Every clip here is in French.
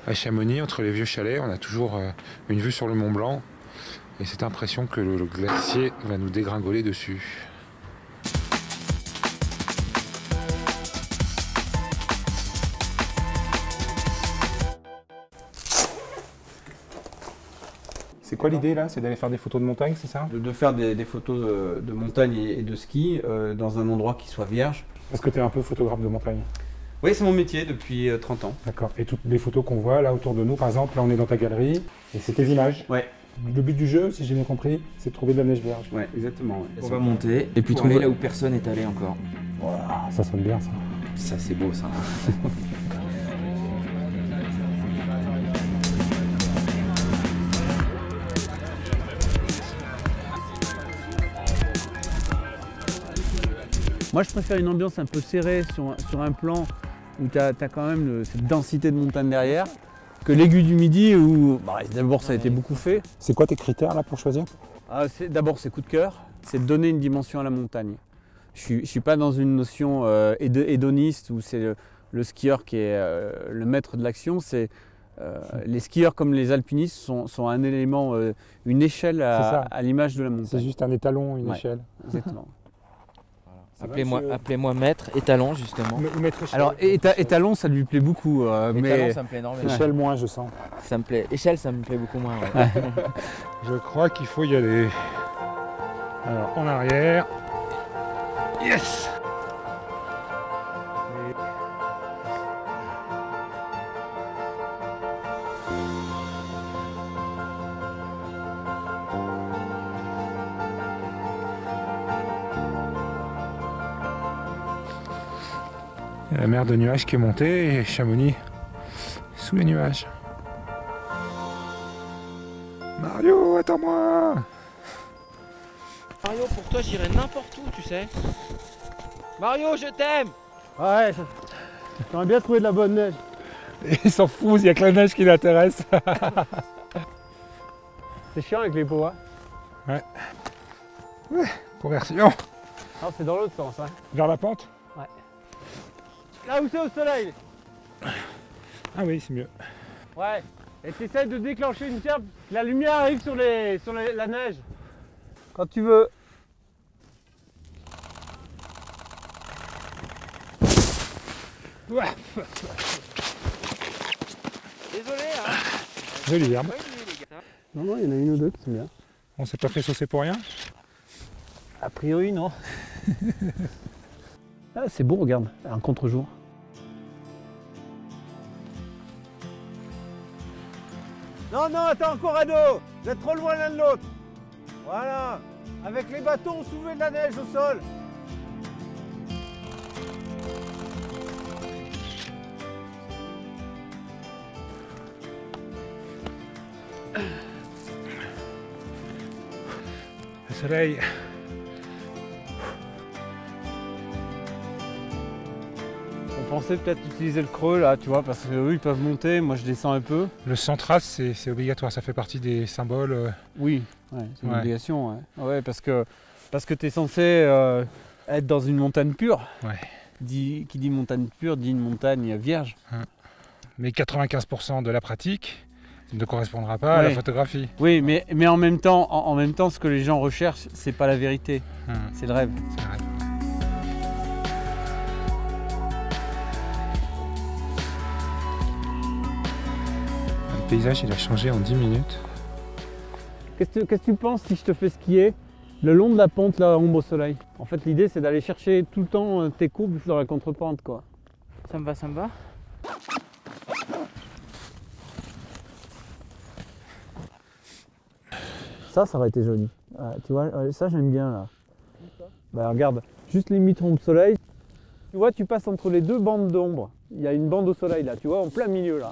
À Chamonix, entre les vieux chalets, on a toujours une vue sur le Mont Blanc et cette impression que le glacier va nous dégringoler dessus. C'est quoi l'idée là? C'est d'aller faire des photos de montagne, c'est ça? De faire des photos de montagne et de ski dans un endroit qui soit vierge. Parce que tu es un peu photographe de montagne. Oui, c'est mon métier depuis 30 ans. D'accord. Et toutes les photos qu'on voit là autour de nous, par exemple, là on est dans ta galerie, et c'est tes images. Ouais. Le but du jeu, si j'ai bien compris, c'est de trouver de la neige vierge. Ouais, exactement. Ouais. On va monter et puis trouver là où personne n'est allé encore. Voilà, ça sonne bien ça. Ça, c'est beau ça. Moi, je préfère une ambiance un peu serrée sur un plan où tu as quand même cette densité de montagne derrière, que l'Aiguille du Midi où d'abord ça a été beaucoup fait. C'est quoi tes critères là pour choisir? D'abord c'est coup de cœur, c'est de donner une dimension à la montagne. Je ne suis pas dans une notion hédoniste où c'est le skieur qui est le maître de l'action. Les skieurs comme les alpinistes sont un élément, une échelle à l'image de la montagne. C'est juste un étalon, une échelle. Exactement. Appelez-moi maître, étalon justement. Maître échelle. Alors étalon ça lui plaît beaucoup. Étalon ça me plaît énormément. Échelle moins je sens. Ça me plaît. Échelle ça me plaît beaucoup moins. Ouais. Je crois qu'il faut y aller. Alors en arrière. Yes! Il y a la mer de nuages qui est montée et Chamonix sous les nuages. Mario, attends-moi! Mario, pour toi j'irai n'importe où, tu sais. Mario, je t'aime! Ouais, j'aimerais bien trouver de la bonne neige. Il s'en fout, il n'y a que la neige qui l'intéresse. C'est chiant avec les pots, hein? Ouais, conversion. Non, c'est dans l'autre sens, hein. Vers la pente? Ouais. Là où c'est au soleil. Ah oui, c'est mieux. Ouais. Et tu essaies de déclencher une tiers, la lumière arrive sur la neige. Quand tu veux. Ouais. Désolé, hein. Jolie herbe. Non, il y en a une ou deux qui sont bien. On s'est pas fait saucer pour rien? A priori, non. Ah, c'est beau, regarde, un contre-jour. Non, attends, Corrado, vous êtes trop loin l'un de l'autre. Voilà, avec les bâtons, soulevez de la neige au sol. Le soleil. On pensait peut-être utiliser le creux là, tu vois, parce qu'eux ils peuvent monter, moi je descends un peu. Le centras, c'est obligatoire, ça fait partie des symboles. Oui, ouais, c'est une Ouais. obligation. Ouais, ouais parce que tu es censé être dans une montagne pure. Ouais. Qui dit montagne pure dit une montagne vierge. Mais 95% de la pratique ne correspondra pas à la photographie. Oui, mais en même temps, ce que les gens recherchent, c'est pas la vérité, c'est le rêve. C'est vrai. Le paysage, il a changé en 10 minutes. Qu'est-ce que tu penses si je te fais skier le long de la pente, là, ombre au soleil? En fait, l'idée, c'est d'aller chercher tout le temps tes courbes dans la contre-pente, quoi. Ça me va, ça me va. Ça aurait été joli. Tu vois, ça, j'aime bien, là. Bah, regarde, juste limite ombre soleil. Tu vois, tu passes entre les deux bandes d'ombre. Il y a une bande au soleil, là, tu vois, en plein milieu, là.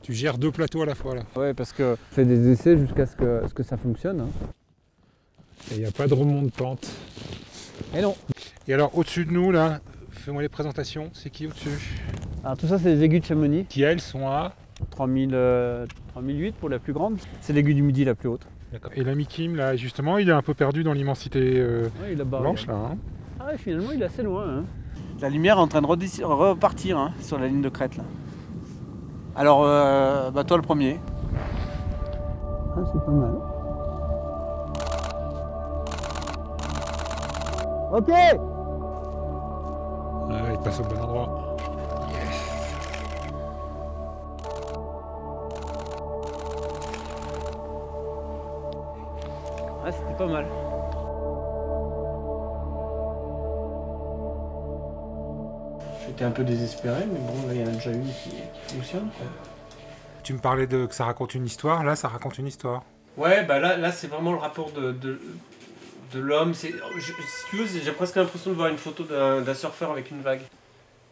Tu gères deux plateaux à la fois là. Ouais, parce que je fais des essais jusqu'à ce que ça fonctionne. Hein. Et il n'y a pas de remont de pente. Et non. Et alors au-dessus de nous là, fais-moi les présentations, c'est qui au-dessus? Alors tout ça c'est les aiguilles de Chamonix. Qui elles sont à 3008 pour la plus grande. C'est l'aiguille du Midi la plus haute. D'accord. Et l'ami Kim là justement, il est un peu perdu dans l'immensité Ouais, il est là-bas, blanche là. Hein. Ah ouais, finalement il est assez loin. Hein. La lumière est en train de repartir hein, sur la ligne de crête là. Alors, bah toi le premier. Ah, c'est pas mal. Ok. Ouais, il passe au bon endroit. Yes. Ouais, c'était pas mal. J'étais un peu désespéré, mais bon, là il y en a déjà une qui fonctionne. Quoi. Tu me parlais de que ça raconte une histoire, là ça raconte une histoire. Ouais, bah là c'est vraiment le rapport de l'homme. Si tu veux, j'ai presque l'impression de voir une photo d'un surfeur avec une vague.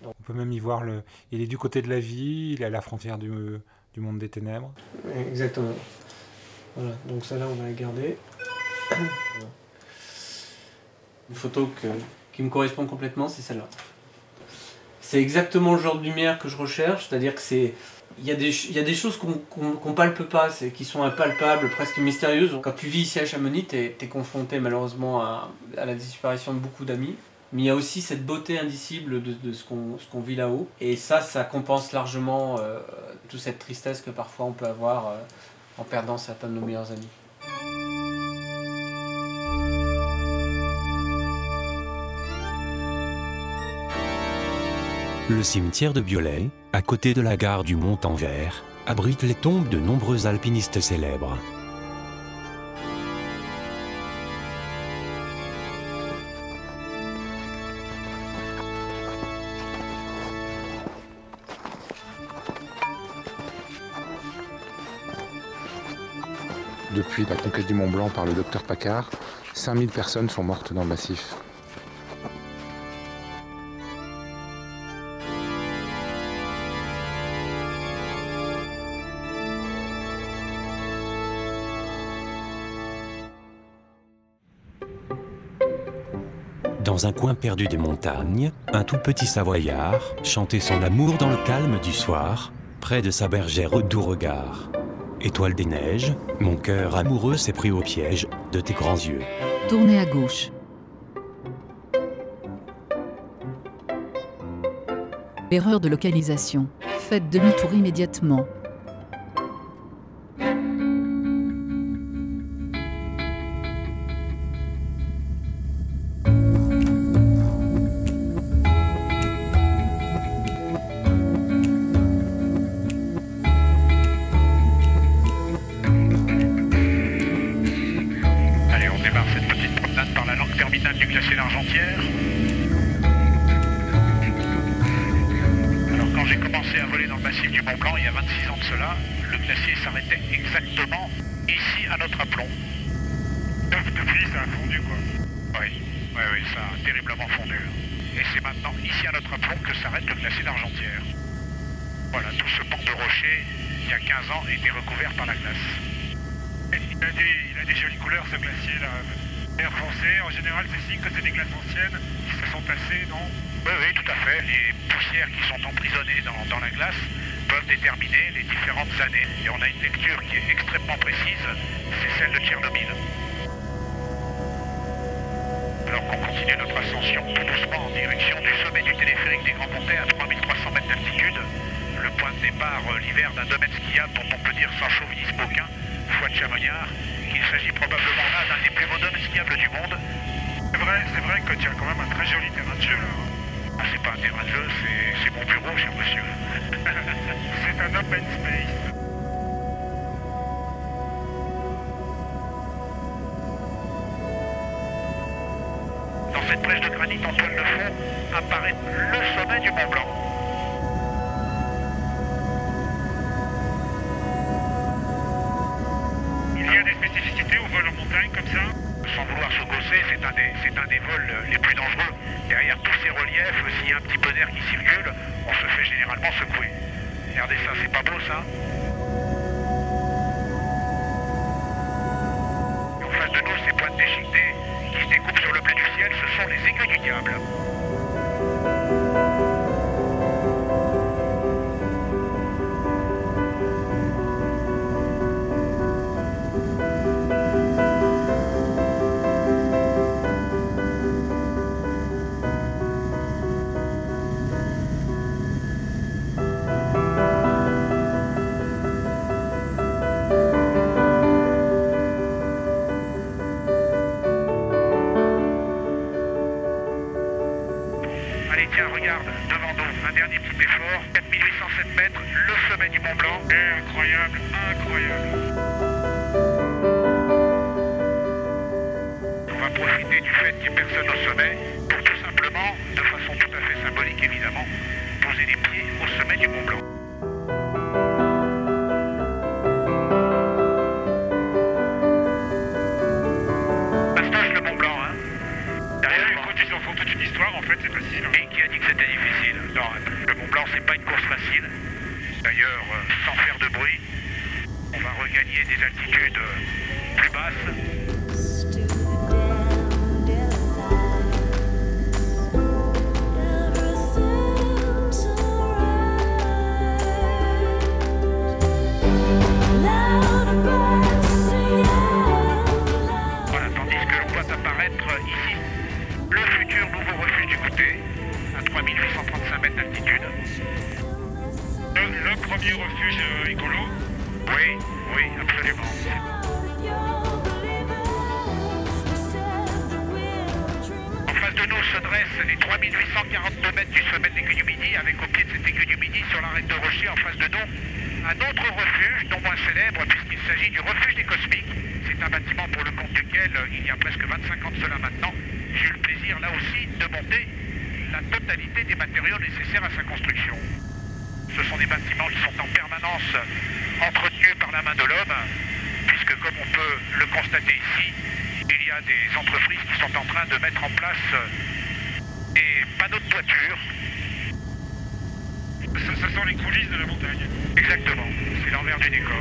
On peut même y voir il est du côté de la vie, il est à la frontière du monde des ténèbres. Exactement. Voilà, donc celle-là on va la garder. Une photo qui me correspond complètement, c'est celle-là. C'est exactement le genre de lumière que je recherche, c'est-à-dire que il y a des choses qu'on palpe pas, qui sont impalpables, presque mystérieuses. Quand tu vis ici à Chamonix, t'es confronté malheureusement à la disparition de beaucoup d'amis. Mais il y a aussi cette beauté indicible de ce qu'on vit là-haut. Et ça compense largement toute cette tristesse que parfois on peut avoir en perdant certains de nos meilleurs amis. Le cimetière de Biolay, à côté de la gare du Mont-en-Vert, abrite les tombes de nombreux alpinistes célèbres. Depuis la conquête du Mont Blanc par le docteur Paccard, 5000 personnes sont mortes dans le massif. Dans un coin perdu des montagnes, un tout petit Savoyard chantait son amour dans le calme du soir, près de sa bergère au doux regard. Étoile des neiges, mon cœur amoureux s'est pris au piège de tes grands yeux. Tournez à gauche. Erreur de localisation. Faites demi-tour immédiatement. Du glacier d'Argentière. Alors quand j'ai commencé à voler dans le massif du Mont Blanc il y a 26 ans de cela, le glacier s'arrêtait exactement ici à notre aplomb. Depuis ça a fondu quoi. Oui, ça a terriblement fondu. Et c'est maintenant ici à notre aplomb que s'arrête le glacier d'Argentière. Voilà, tout ce banc de rochers, il y a 15 ans, était recouvert par la glace. Il a des jolies couleurs ce glacier là. Foncé, en général c'est signe que c'est des glaces anciennes qui se sont tassées, non? Oui, tout à fait. Les poussières qui sont emprisonnées dans la glace peuvent déterminer les différentes années. Et on a une lecture qui est extrêmement précise, c'est celle de Tchernobyl. Alors qu'on continue notre ascension tout doucement en direction du sommet du téléphérique des Grands Montets à 3300 mètres d'altitude, le point de départ l'hiver d'un domaine skiable dont on peut dire sans chauvinisme aucun, foi de Chamonix, qu'il s'agit probablement là d'un des plus beaux domaines skiables du monde. C'est vrai que tu as quand même un très joli terrain de jeu là. Ah, c'est pas un terrain de jeu, c'est mon bureau, cher monsieur. C'est un open space. Dans cette brèche de granit en toile de fond apparaît le sommet du Mont Blanc. Il y a des spécificités au vol en montagne comme ça? Sans vouloir se gausser, c'est un des vols les plus dangereux. Derrière tous ces reliefs, s'il y a un petit peu d'air qui circule, on se fait généralement secouer. Regardez ça, c'est pas beau ça? Et en face de nous, ces pointes déchiquetées qui se découpent sur le bleu du ciel, ce sont les aiguilles du diable. tiens, regarde, devant nous, un dernier petit effort, 4807 mètres, le sommet du Mont Blanc. Incroyable, incroyable. On va profiter du fait qu'il n'y ait personne au sommet pour tout simplement, de façon tout à fait symbolique évidemment, poser les pieds au sommet du Mont Blanc. Bastoche, le Mont Blanc, hein. Derrière, quand ils en font toute une histoire, en fait, c'est facile. Et qui a dit que c'était difficile? Non, le Mont Blanc, c'est pas une course facile. D'ailleurs, sans faire de bruit, on va regagner des altitudes plus basses. Voilà, tandis que l'on voit apparaître ici le futur nouveau refuge du Goûter, à 3835 mètres d'altitude. Le premier refuge écolo? Oui, oui, absolument. En face de nous se dressent les 3842 mètres du sommet de l'aiguille du Midi, avec au pied de cette aiguille du Midi, sur l'arête de rocher en face de nous, un autre refuge, non moins célèbre, puisqu'il s'agit du refuge des Cosmiques. C'est un bâtiment pour le compte duquel, il y a presque 25 ans de cela maintenant, j'ai eu le plaisir là aussi de monter la totalité des matériaux nécessaires à sa construction. Ce sont des bâtiments qui sont en permanence entretenus par la main de l'homme, puisque comme on peut le constater ici, il y a des entreprises qui sont en train de mettre en place des panneaux de toiture. Ce sont les coulisses de la montagne. Exactement, c'est l'envers du décor.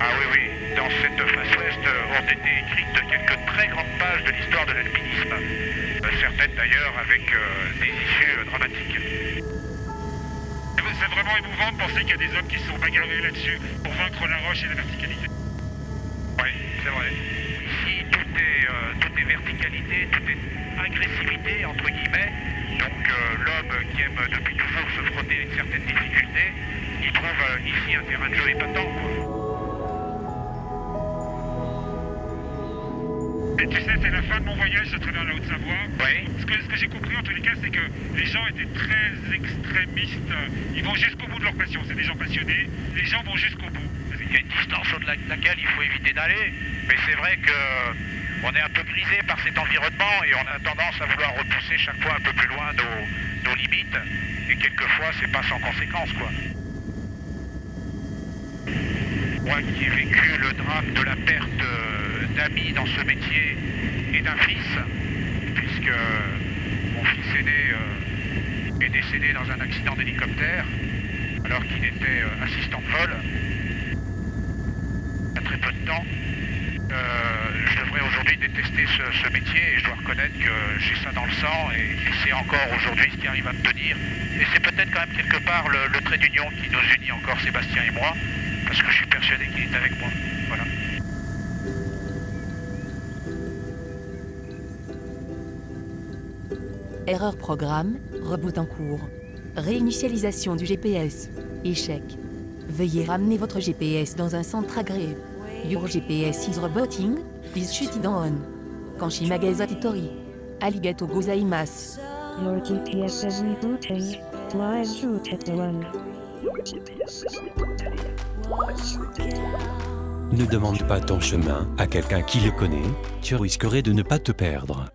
Ah oui, oui, dans cette face ouest ont été écrites quelques très grandes pages de l'histoire de l'alpinisme, certaines d'ailleurs avec des issues dramatiques. C'est vraiment émouvant de penser qu'il y a des hommes qui se sont bagarrés là-dessus pour vaincre la roche et la verticalité. Oui, c'est vrai. Ici, tout est verticalité, tout est agressivité, entre guillemets. Donc l'homme qui aime depuis toujours se frotter à une certaine difficulté, il trouve ici un terrain de jeu épatant, quoi. Et tu sais, c'est la fin de mon voyage à travers la Haute-Savoie. Oui. Ce que j'ai compris en tous les cas, c'est que les gens étaient très extrémistes. Ils vont jusqu'au bout de leur passion. C'est des gens passionnés. Les gens vont jusqu'au bout. Il y a une distance au-delà de laquelle il faut éviter d'aller. Mais c'est vrai que on est un peu grisé par cet environnement et on a tendance à vouloir repousser chaque fois un peu plus loin nos limites. Et quelquefois, c'est pas sans conséquence, quoi. Moi qui ai vécu le drame de la perte d'amis dans ce métier et d'un fils, puisque mon fils aîné est décédé dans un accident d'hélicoptère alors qu'il était assistant de vol il y a très peu de temps. Je devrais aujourd'hui détester ce métier et je dois reconnaître que j'ai ça dans le sang et c'est encore aujourd'hui ce qui arrive à me tenir. Et c'est peut-être quand même quelque part le trait d'union qui nous unit encore, Sébastien et moi, parce que je suis persuadé qu'il est avec moi. Voilà. Erreur programme, reboot en cours. Réinitialisation du GPS. Échec. Veuillez ramener votre GPS dans un centre agréé. Your GPS is rebooting, please shut it down. Kanshi Magazatitori. Arigato gozaimasu. Your GPS is rebooting. Please shoot it down. Ne demande pas ton chemin à quelqu'un qui le connaît, tu risquerais de ne pas te perdre.